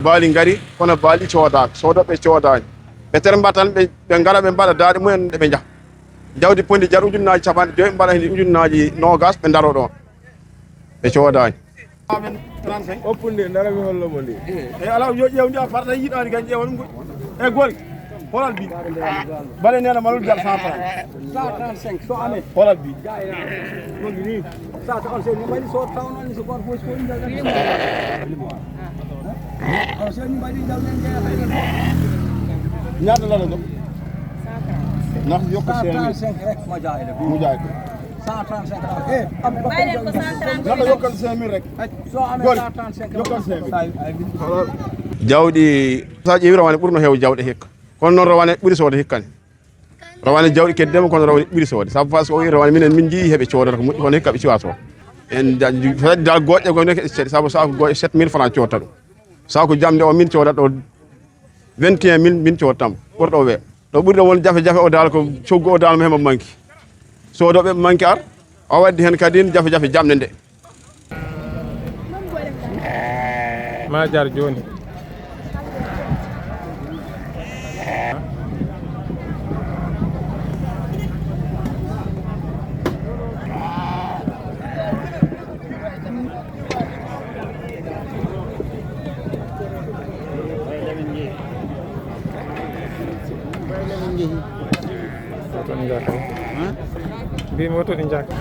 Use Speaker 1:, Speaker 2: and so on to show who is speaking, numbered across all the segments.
Speaker 1: baali ngari kono baali coodaaka soodoɓe coodaani ɓe termba tan ɓe ngara ɓe mbaɗa daaɗi mumen ɓe njah jawdi pondi jar ujunnaaji capanɗe joyi mbaɗa hen ujunnaaji nogas ɓe ndaro ɗon ɓe coodaani amen 35
Speaker 2: oppunde ndara mi hollo mo ni
Speaker 1: e ala yo ƴeewndi a farta yiɗaani kan ƴeewa ɗum e gol holal bi bale neena malul jar
Speaker 3: 135 so amee
Speaker 1: holal bi
Speaker 3: ɗogi ni sa to on seni mbaɗi so tawnoni so goto fof so on seni mbaɗi jawnen
Speaker 1: ñaata lana ɗum nak yokka
Speaker 3: 135 rek mo jaayde
Speaker 1: mu jaay ko
Speaker 3: 135 eh
Speaker 4: Baylen ko 130
Speaker 1: naka yokkal 5000 rek
Speaker 3: so amee
Speaker 1: gol
Speaker 3: 135
Speaker 1: yokkal 5000 jawɗi sa ƴeewi rawane ɓurno heew jawɗe hikka kono noon rawane ɓuri soode hikkani rawane jawɗi keddema kono rawane ɓuri soode sabu par ce que o wi rawane minen min jii heeɓe coodata ko moƴƴi kono hikka ɓe ciwa toon en dal goƴƴe go neke ceeɗe sabu saku goƴe 7000 francs cotta ɗum saku jamde o min codat ɗo 21000 min cottamo ɓurɗo wee ɗo ɓuri ɗo won jafe jafe o dal ko coggu o dal mo heɓa manque sodoɓe manque ar o waddi hen kadi jafe jafe jamde nde
Speaker 2: ma jar joni Oton jaka mbimi oto ɗi jaka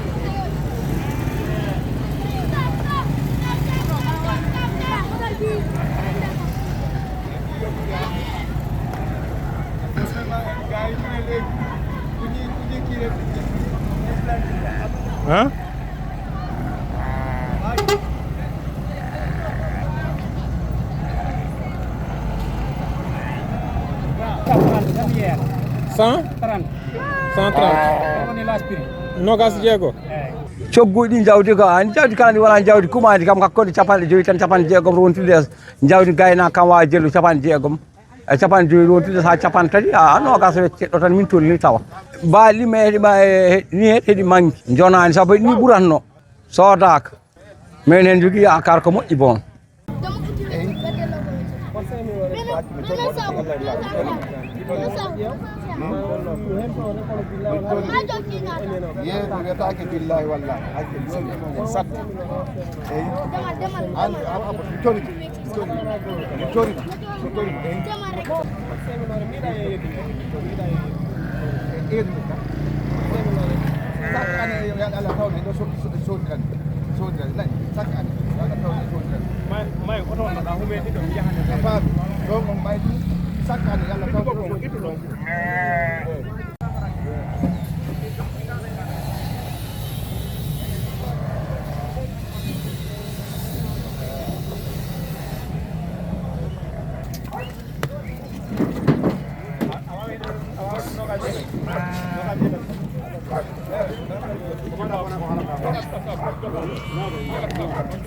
Speaker 2: hein cent 130 nogas jeego
Speaker 3: cogguɗi jawdi ko an jawdi kala ndi wona jawdi kumadi kam hakkude capanɗe joyyi tan capanɗe jeegom rontude jawdi gaynaka kam wawi jellu capanɗe jeegom e capanɗe joyyi rontude ha capanɗe tati a nogas wecceɗɗo tan min tolni tawa baali mais ni heeɗi manque jonani saabu ni ɓuratno sodaka min hen jogui yakar ko moƴƴi bon
Speaker 5: yeeru wiyetake billahi wallahi hakke satte eyi an tori tori chaque année Allah tawne ɗo sodirani nayi chaque année Allah tawne sodirani
Speaker 2: may oto wonnoɗa humedi ɗo jahane
Speaker 5: a faami ɗon on maydi chaque année Allah tawne